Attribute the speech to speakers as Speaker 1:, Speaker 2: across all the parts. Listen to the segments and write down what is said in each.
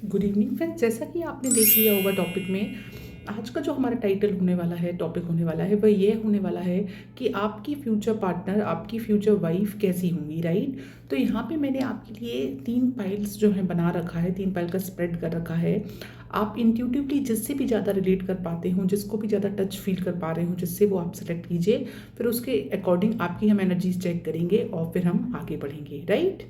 Speaker 1: Good evening friends. जैसा कि आपने देख लिया होगा टॉपिक में, आज का जो हमारा टाइटल होने वाला है, टॉपिक होने वाला है, वह ये होने वाला है कि आपकी फ्यूचर पार्टनर, आपकी फ्यूचर वाइफ कैसी होंगी, राइट। तो यहाँ पे मैंने आपके लिए 3 पाइल्स जो है बना रखा है, 3 पाइल का स्प्रेड कर रखा है। आप इंट्यूटिवली जिससे भी ज़्यादा रिलेट कर पाते हो, जिसको भी ज़्यादा टच फील कर पा रहे हो, जिससे वो आप सेलेक्ट कीजिए। फिर उसके अकॉर्डिंग आपकी हम एनर्जीज चेक करेंगे और फिर हम आगे बढ़ेंगे, राइट।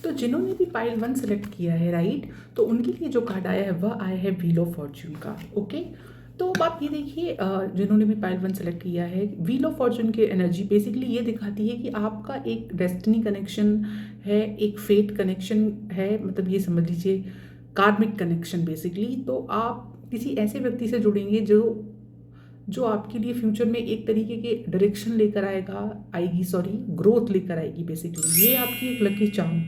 Speaker 1: तो जिन्होंने भी पाइल 1 सेलेक्ट किया है, राइट, तो उनके लिए जो कार्ड आया है वह आया है व्हील ऑफ फॉर्च्यून का। ओके, तो अब आप ये देखिए, जिन्होंने भी पाइल 1 सेलेक्ट किया है, व्हील ऑफ फॉर्च्यून की एनर्जी बेसिकली ये दिखाती है कि आपका एक डेस्टिनी कनेक्शन है, एक फेट कनेक्शन है, मतलब ये समझ लीजिए कार्मिक कनेक्शन बेसिकली। तो आप किसी ऐसे व्यक्ति से जुड़ेंगे जो जो आपके लिए फ्यूचर में एक तरीके के डायरेक्शन लेकर आएगी, सॉरी, ग्रोथ लेकर आएगी। बेसिकली ये आपकी एक लकी चार्म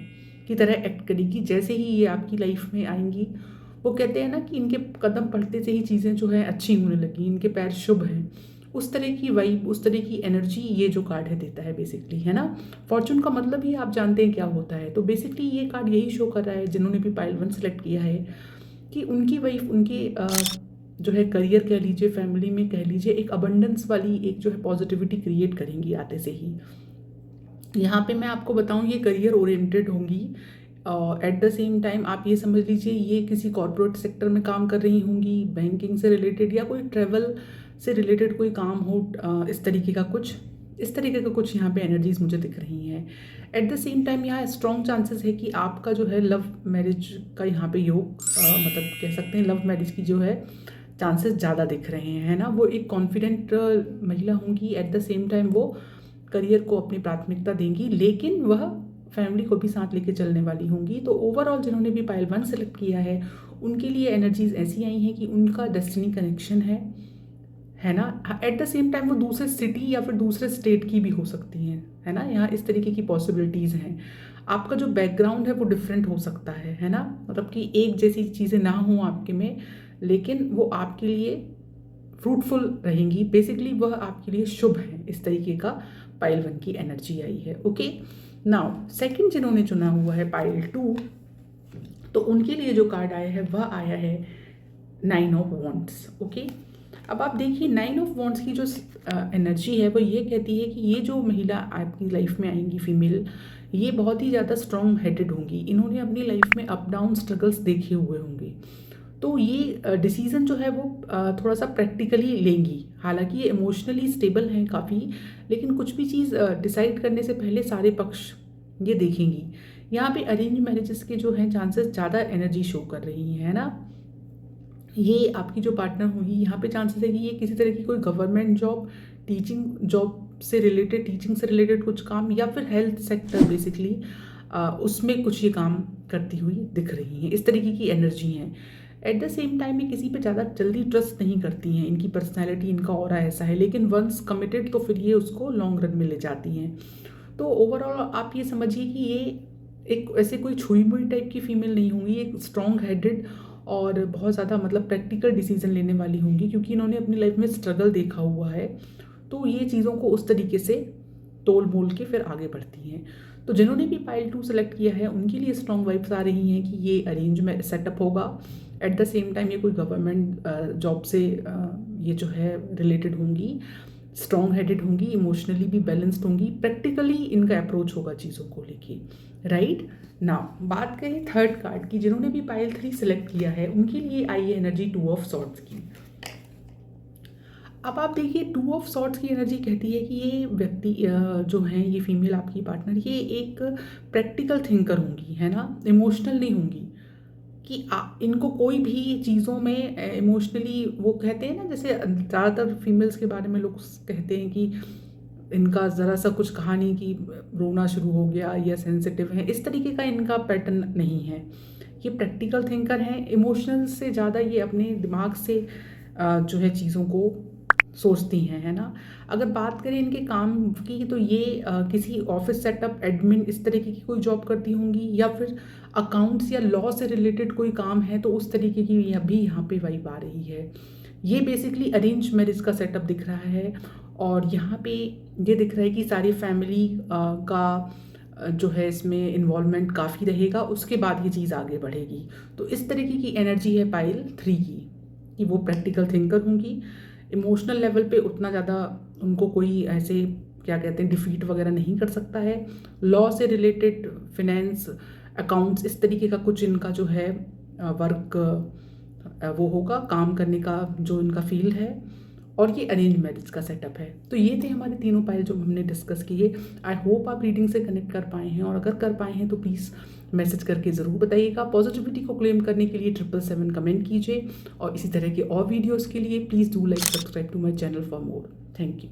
Speaker 1: की तरह एक्ट करेगी। जैसे ही ये आपकी लाइफ में आएंगी, वो कहते हैं ना कि इनके कदम पड़ते से ही चीज़ें जो है अच्छी होने लगी, इनके पैर शुभ हैं। उस तरह की वाइब, उस तरह की एनर्जी ये जो कार्ड है देता है बेसिकली, है ना। फॉर्चून का मतलब ही आप जानते हैं क्या होता है। तो बेसिकली ये कार्ड यही शो कर रहा है, जिन्होंने भी पाइल 1 सेलेक्ट किया है, कि उनकी वाइफ उनके जो है करियर कह लीजिए, फैमिली में कह लीजिए, एक अबंडेंस वाली एक जो है पॉजिटिविटी क्रिएट करेंगी आते से ही। यहाँ पे मैं आपको बताऊँ, ये करियर ओरिएंटेड होंगी। एट द सेम टाइम आप ये समझ लीजिए ये किसी कॉर्पोरेट सेक्टर में काम कर रही होंगी, बैंकिंग से रिलेटेड या कोई ट्रैवल से रिलेटेड कोई काम हो, इस तरीके का कुछ यहाँ पे एनर्जीज मुझे दिख रही हैं। एट द सेम टाइम यहाँ स्ट्रॉन्ग चांसेस है कि आपका जो है लव मैरिज का यहाँ पे योग, मतलब कह सकते हैं लव मैरिज की जो है चांसेस ज़्यादा दिख रहे हैं, है ना। वो एक कॉन्फिडेंट महिला होंगी, एट द सेम टाइम वो करियर को अपनी प्राथमिकता देंगी, लेकिन वह फैमिली को भी साथ लेके चलने वाली होंगी। तो ओवरऑल जिन्होंने भी पाइल 1 सेलेक्ट किया है, उनके लिए एनर्जीज ऐसी आई हैं कि उनका डेस्टिनी कनेक्शन है ना। एट द सेम टाइम वो दूसरे सिटी या फिर दूसरे स्टेट की भी हो सकती हैं, है ना। यहाँ इस तरीके की पॉसिबिलिटीज़ हैं। आपका जो बैकग्राउंड है वो डिफरेंट हो सकता है ना, मतलब कि एक जैसी चीज़ें ना हों आपके में, लेकिन वो आपके लिए फ्रूटफुल रहेंगी। बेसिकली वह आपके लिए शुभ है। इस तरीके का पाइल 1 की एनर्जी आई है। ओके, नाउ सेकंड जिन्होंने चुना हुआ है पाइल 2, तो उनके लिए जो कार्ड आया है वह आया है 9 ऑफ वॉन्ड्स। ओके, अब आप देखिए 9 ऑफ वॉन्ड्स की जो एनर्जी है वो ये कहती है कि ये जो महिला आपकी लाइफ में आएंगी, फीमेल, ये बहुत ही ज़्यादा स्ट्रॉन्ग हेडेड होंगी। इन्होंने अपनी लाइफ में अप डाउन स्ट्रगल्स देखे हुए होंगे। तो ये डिसीज़न जो है वो थोड़ा सा प्रैक्टिकली लेंगी। हालांकि ये इमोशनली स्टेबल हैं काफ़ी, लेकिन कुछ भी चीज़ डिसाइड करने से पहले सारे पक्ष ये देखेंगी। यहाँ पे अरेंज मैरिजेस के जो हैं चांसेस ज़्यादा एनर्जी शो कर रही हैं, है ना। ये आपकी जो पार्टनर होगी, यहाँ पे चांसेस है कि ये किसी तरह की कोई गवर्नमेंट जॉब, टीचिंग जॉब से रिलेटेड, टीचिंग से रिलेटेड कुछ काम, या फिर हेल्थ सेक्टर बेसिकली उसमें कुछ ये काम करती हुई दिख रही हैं। इस तरीके की एनर्जी हैं। एट द सेम टाइम ये किसी पे ज़्यादा जल्दी ट्रस्ट नहीं करती हैं। इनकी पर्सनैलिटी, इनका ऑरा ऐसा है, लेकिन वंस कमिटेड तो फिर ये उसको लॉन्ग रन में ले जाती हैं। तो ओवरऑल आप ये समझिए कि ये एक ऐसे कोई छुई मुई टाइप की फीमेल नहीं होंगी, एक स्ट्रॉन्ग हेडेड और बहुत ज़्यादा मतलब प्रैक्टिकल डिसीजन लेने वाली होंगी, क्योंकि इन्होंने अपनी लाइफ में स्ट्रगल देखा हुआ है। तो ये चीज़ों को उस तरीके से तोल मोल के फिर आगे बढ़ती हैं। तो जिन्होंने भी पाइल 2 सेलेक्ट किया है, उनके लिए स्ट्रॉन्ग वाइब्स आ रही हैं कि ये अरेंज में सेटअप होगा। एट द सेम टाइम ये कोई गवर्नमेंट जॉब से ये जो है रिलेटेड होंगी, स्ट्रॉन्ग हेडेड होंगी, इमोशनली भी बैलेंस्ड होंगी, प्रैक्टिकली इनका अप्रोच होगा चीज़ों को लेके, राइट। नाउ बात करें थर्ड कार्ड की, जिन्होंने भी पाइल 3 सेलेक्ट किया है, उनके लिए आई है एनर्जी 2 ऑफ सॉर्ड्स की। अब आप देखिए 2 ऑफ सॉर्ड्स की एनर्जी कहती है कि ये व्यक्ति जो हैं, ये फीमेल आपकी पार्टनर, ये एक प्रैक्टिकल थिंकर होंगी, है ना, इमोशनल नहीं होंगी। कि इनको कोई भी चीज़ों में इमोशनली, वो कहते हैं ना, जैसे ज़्यादातर फीमेल्स के बारे में लोग कहते हैं कि इनका ज़रा सा कुछ कहानी की रोना शुरू हो गया या सेंसिटिव है, इस तरीके का इनका पैटर्न नहीं है। ये प्रैक्टिकल थिंकर हैं। इमोशनल से ज़्यादा ये अपने दिमाग से जो है चीज़ों को सोचती हैं, है ना। अगर बात करें इनके काम की, तो ये किसी ऑफिस सेटअप, एडमिन, इस तरीके की कोई जॉब करती होंगी, या फिर अकाउंट्स या लॉ से रिलेटेड कोई काम है, तो उस तरीके की भी यहाँ पे वाइब आ रही है। ये बेसिकली अरेंज मैरिज का सेटअप दिख रहा है। और यहाँ पे ये दिख रहा है कि सारी फैमिली का जो है इसमें इन्वॉल्वमेंट काफ़ी रहेगा, उसके बाद ये चीज़ आगे बढ़ेगी। तो इस तरीके की एनर्जी है पाइल 3 की, कि वो प्रैक्टिकल थिंकर होंगी। इमोशनल लेवल पे उतना ज़्यादा उनको कोई ऐसे क्या कहते हैं डिफीट वगैरह नहीं कर सकता है। लॉ से रिलेटेड, फिनेंस, अकाउंट्स, इस तरीके का कुछ इनका जो है वर्क वो होगा, काम करने का जो इनका फील्ड है। और ये अरेंज मैरिज का सेटअप है। तो ये थे हमारे तीनों पाइल जो हमने डिस्कस किए। आई होप आप रीडिंग से कनेक्ट कर पाए हैं, और अगर कर पाए हैं तो प्लीज़ मैसेज करके ज़रूर बताइएगा। पॉजिटिविटी को क्लेम करने के लिए 777 कमेंट कीजिए, और इसी तरह के और वीडियोज़ के लिए please do like subscribe to my channel for more. Thank you.